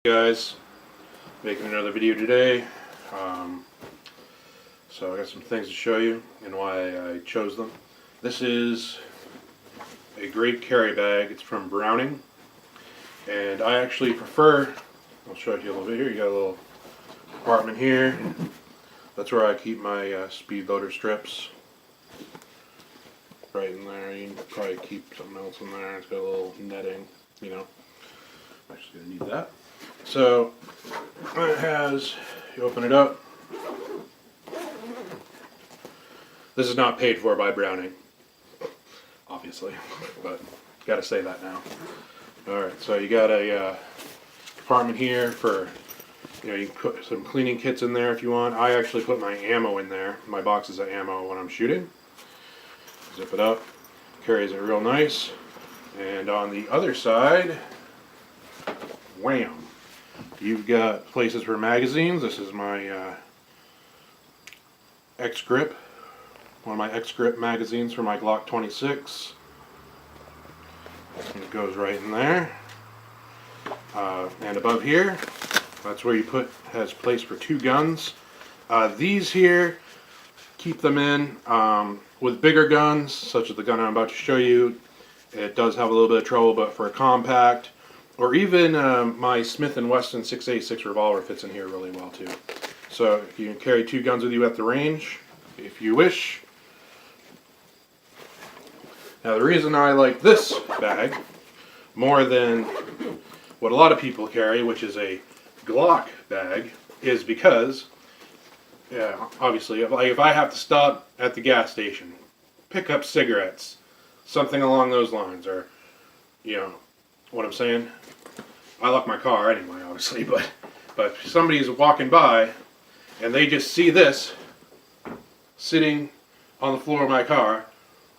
Guys, making another video today. So I got some things to show you and why I chose them. This is a great carry bag. It's from Browning, and I actually prefer, I'll show it to you a little bit here. You got a little compartment here. That's where I keep my speed loader strips. Right in there. You can probably keep something else in there. It's got a little netting, you know. I'm actually going to need that. So it has, you open it up. This is not paid for by Browning, obviously, but got to say that now. Alright, so you got a compartment here for, you can put some cleaning kits in there if you want. I actually put my ammo in there, my boxes of ammo when I'm shooting. Zip it up, carries it real nice. And on the other side, wham! You've got places for magazines. This is my X-Grip, one of my X-Grip magazines for my Glock 26. And it goes right in there. And above here, that's where you has place for two guns. These here, keep them in. With bigger guns, such as the gun I'm about to show you, it does have a little bit of trouble, but for a compact, or even my Smith & Wesson 6.86 revolver fits in here really well too. So you can carry two guns with you at the range, if you wish. Now the reason I like this bag more than what a lot of people carry, which is a Glock bag, is because, obviously, if I have to stop at the gas station, pick up cigarettes, something along those lines, or, what I'm saying? I lock my car anyway, obviously, but if somebody's walking by and they just see this sitting on the floor of my car,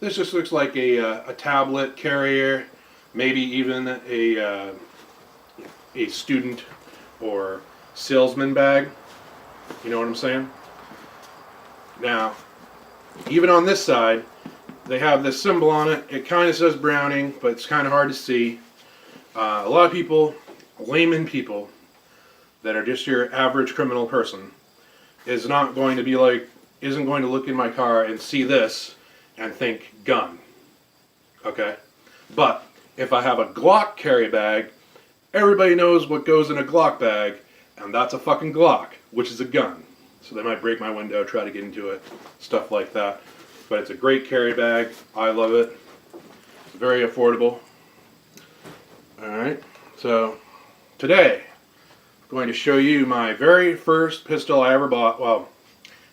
this just looks like a tablet carrier, maybe even a student or salesman bag. You know what I'm saying? Now, even on this side, they have this symbol on it. It kind of says Browning, but it's kind of hard to see. A lot of people, layman people, that are just your average criminal person, isn't going to look in my car and see this and think gun. Okay? But if I have a Glock carry bag, everybody knows what goes in a Glock bag, and that's a fucking Glock, which is a gun. So they might break my window, try to get into it, stuff like that. But it's a great carry bag. I love it. It's very affordable. Alright, so today I'm going to show you my very first pistol I ever bought. Well,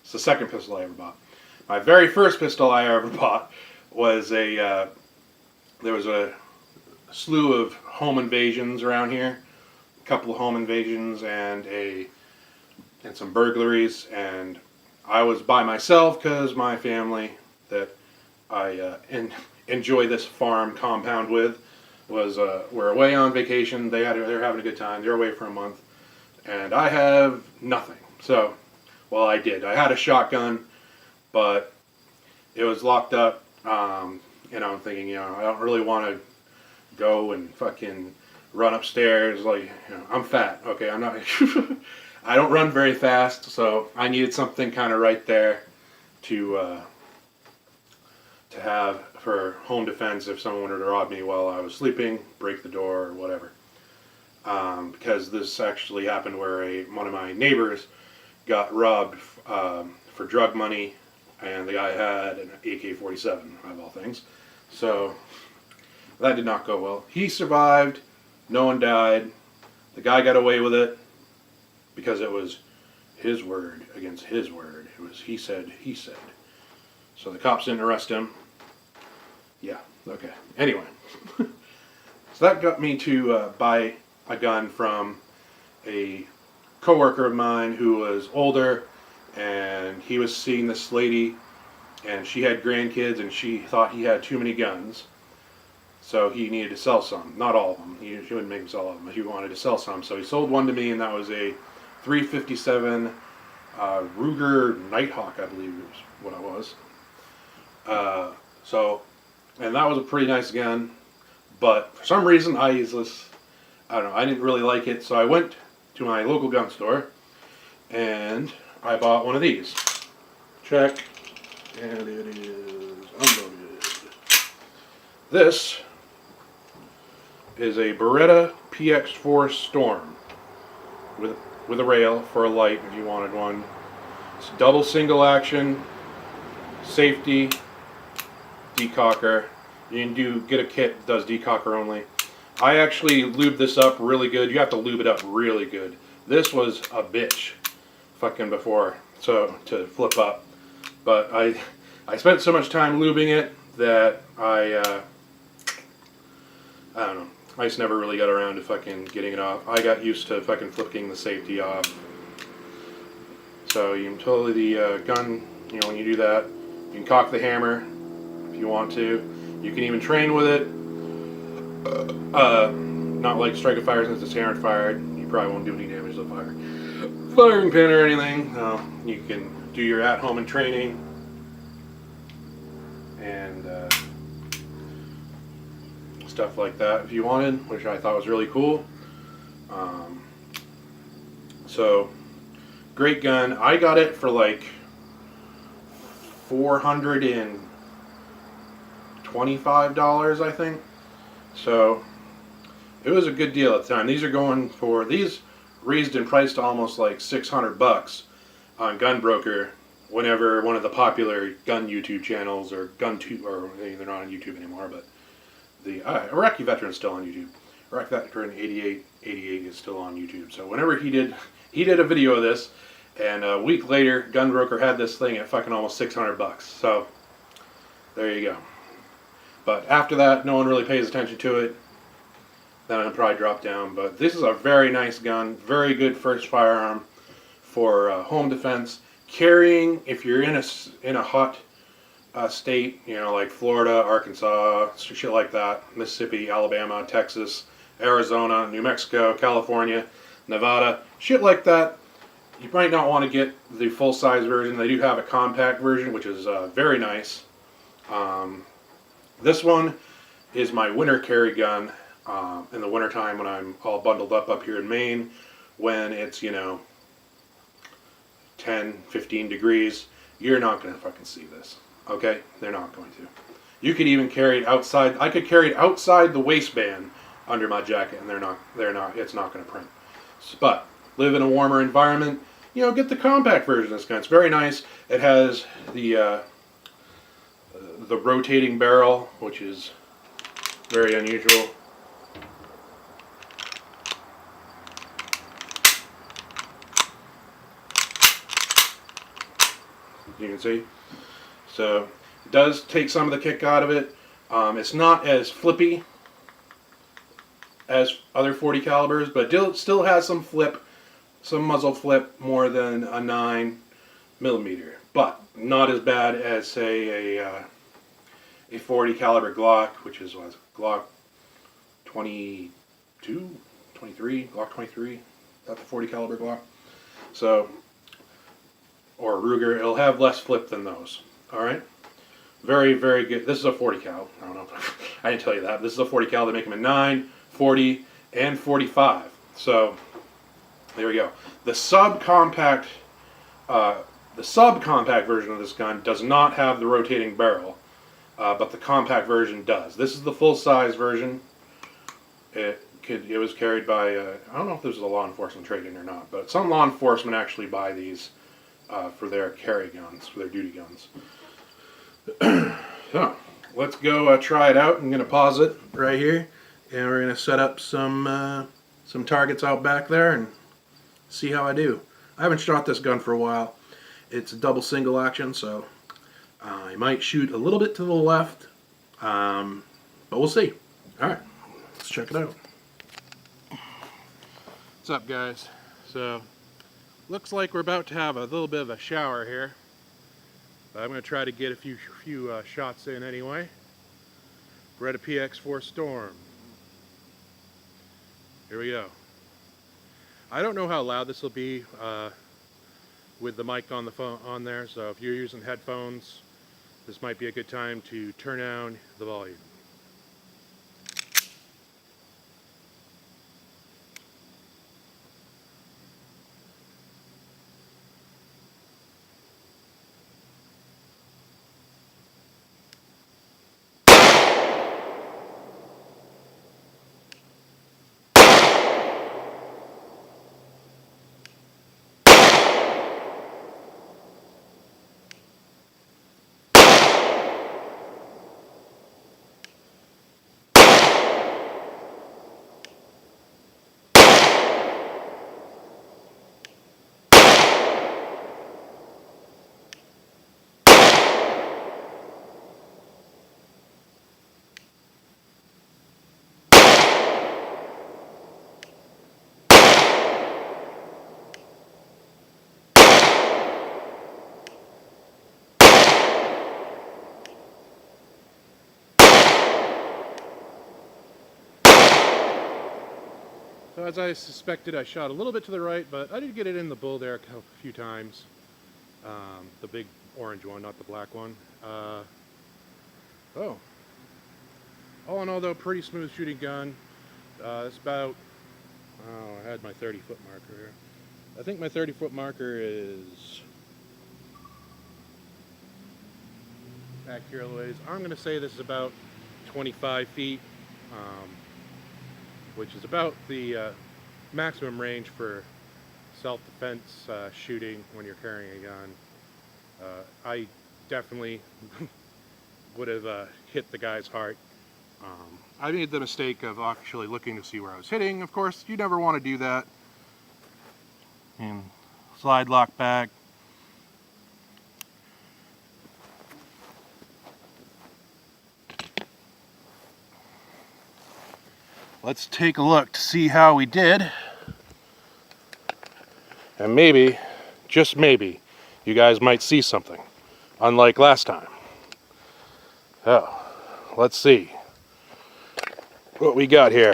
it's the second pistol I ever bought. My very first pistol I ever bought was there was a slew of home invasions around here. A couple of home invasions and some burglaries, and I was by myself because my family that I enjoy this farm compound with were away on vacation. They were having a good time. They're away for a month, and I have nothing. So, well, I did. I had a shotgun, but it was locked up. I'm thinking, I don't really want to go and fucking run upstairs. Like, I'm fat. Okay, I'm not. I don't run very fast, so I needed something kind of right there to have for home defense if someone were to rob me while I was sleeping, break the door, or whatever. Because this actually happened where one of my neighbors got robbed for drug money, and the guy had an AK-47, of all things. So that did not go well. He survived. No one died. The guy got away with it because it was his word against his word. It was he said, he said. So the cops didn't arrest him. Yeah, okay. Anyway, so that got me to buy a gun from a coworker of mine who was older, and he was seeing this lady, and she had grandkids, and she thought he had too many guns. So he needed to sell some. Not all of them. He wouldn't make him sell all of them, but he wanted to sell some. So he sold one to me, and that was a 357 Ruger Nighthawk, I believe is what it was. And that was a pretty nice gun, but for some reason I use this I don't know, I didn't really like it, so I went to my local gun store and I bought one of these. Check. And it is unloaded. This is a Beretta Px4storm with a rail for a light if you wanted one. It's double single action, safety, decocker. You can get a kit that does decocker only. I actually lubed this up really good. You have to lube it up really good. This was a bitch fucking before, so to flip up. But I spent so much time lubing it that I don't know. I just never really got around to fucking getting it off. I got used to fucking flipping the safety off. So you can totally, the gun, you know, when you do that, you can cock the hammer if you want to. You can even train with it. Not like strike a fire since it's hammer fired. You probably won't do any damage to the firing pin or anything. You can do your at-home and training. And stuff like that if you wanted, which I thought was really cool. So great gun. I got it for like $425, I think. So it was a good deal at the time. These raised in price to almost like $600 on Gunbroker whenever one of the popular gun YouTube channels, or or they're not on YouTube anymore, but the Iraqi Veteran's still on YouTube. Iraqi Veteran 8888 is still on YouTube. So whenever he did a video of this, and a week later, Gunbroker had this thing at fucking almost $600. So there you go. But after that, no one really pays attention to it. Then it'll probably drop down. But this is a very nice gun, very good first firearm for home defense. Carrying, if you're in a hot state, you know, like Florida, Arkansas, shit like that, Mississippi, Alabama, Texas, Arizona, New Mexico, California, Nevada, shit like that, you might not want to get the full-size version. They do have a compact version, which is very nice. This one is my winter carry gun in the wintertime when I'm all bundled up here in Maine, when it's, you know, 10, 15 degrees. You're not going to fucking see this. Okay? They're not going to. You could even carry it outside. I could carry it outside the waistband under my jacket, and it's not going to print. But live in a warmer environment, you know, get the compact version of this gun. It's very nice. It has the rotating barrel, which is very unusual. You can see. So it does take some of the kick out of it. It's not as flippy as other 40 calibers, but it still has some flip, some muzzle flip more than a 9mm, but not as bad as, say, a 40 caliber Glock, which is what, Glock 22, 23, Glock 23. That's the 40 caliber Glock. So, or Ruger, it'll have less flip than those. All right, very, very good. This is a 40 cal. I don't know. I didn't tell you that. This is a 40 cal. They make them in 9, 40, and 45. So there we go. The subcompact version of this gun does not have the rotating barrel, but the compact version does. This is the full-size version. It was carried by I don't know if this is a law enforcement trade-in or not, but some law enforcement actually buy these for their carry guns, for their duty guns. So let's go try it out. I'm going to pause it right here, and we're going to set up some targets out back there and see how I do. I haven't shot this gun for a while. It's a double single action, so I might shoot a little bit to the left, but we'll see. Alright, let's check it out. What's up, guys? So, looks like we're about to have a little bit of a shower here. But I'm going to try to get a few shots in anyway. Beretta Px4storm. Here we go. I don't know how loud this will be with the mic on the phone on there, so if you're using headphones, this might be a good time to turn down the volume. So as I suspected, I shot a little bit to the right, but I did get it in the bull there a few times. The big orange one, not the black one. Oh. All in all, though, pretty smooth shooting gun. It's about, oh, I had my 30-foot marker here. I think my 30-foot marker is accurately. I'm going to say this is about 25 feet, which is about the maximum range for self-defense shooting when you're carrying a gun. I definitely would have hit the guy's heart. I made the mistake of actually looking to see where I was hitting. Of course, you never want to do that. And slide lock back. Let's take a look to see how we did. And maybe, just maybe, you guys might see something, unlike last time. Oh, let's see what we got here.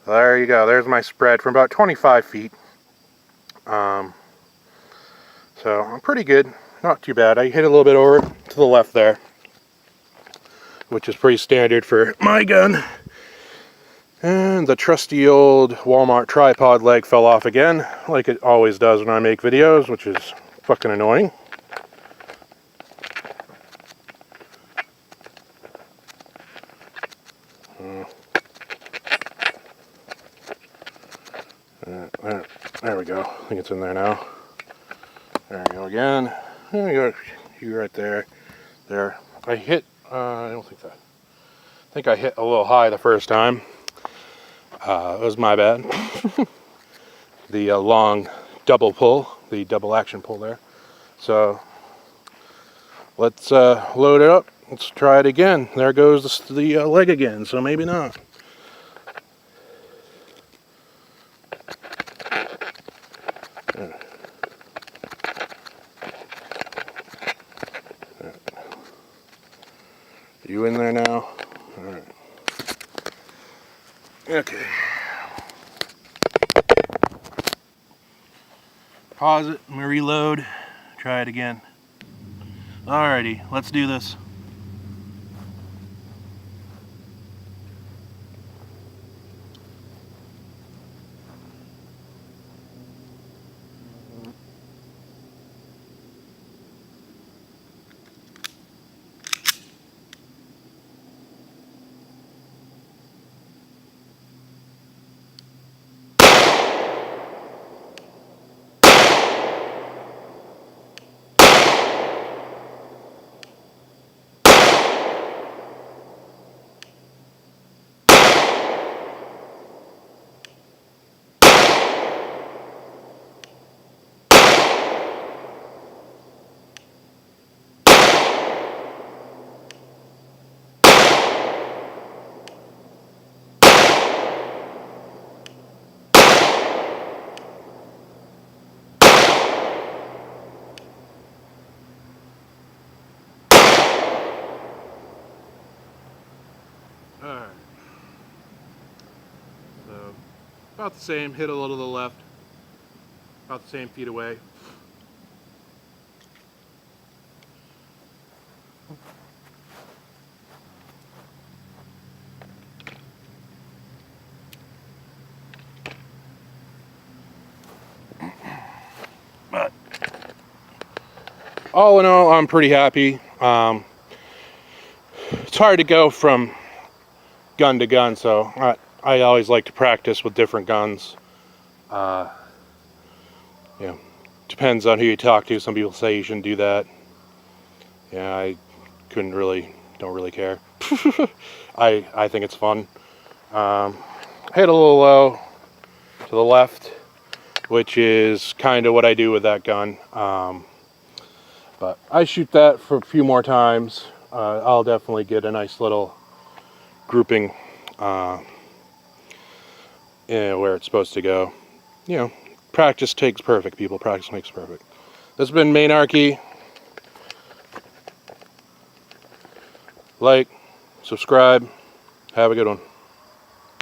There you go, there's my spread from about 25 feet. So I'm pretty good, not too bad. I hit a little bit over to the left there, which is pretty standard for my gun. And the trusty old Walmart tripod leg fell off again, like it always does when I make videos, which is fucking annoying. There we go. I think it's in there now. There we go again. There we go. You right there. There. I hit. I don't think that. I think I hit a little high the first time. It was my bad. The long double pull, the double action pull there. So let's load it up. Let's try it again. There goes the leg again. So maybe not. You in there now? All right. Okay. Pause it, I'm gonna reload, try it again. Alrighty, let's do this. Alright. So, about the same, hit a little to the left. About the same feet away. But all in all, I'm pretty happy. It's hard to go from gun to gun, so I always like to practice with different guns. Depends on who you talk to. Some people say you shouldn't do that. Yeah, I don't really care. I think it's fun. Hit a little low to the left, which is kind of what I do with that gun. But I shoot that for a few more times. I'll definitely get a nice little grouping where it's supposed to go. You know, practice takes perfect, people. Practice makes perfect. This has been MaineArchy. Like, subscribe. Have a good one.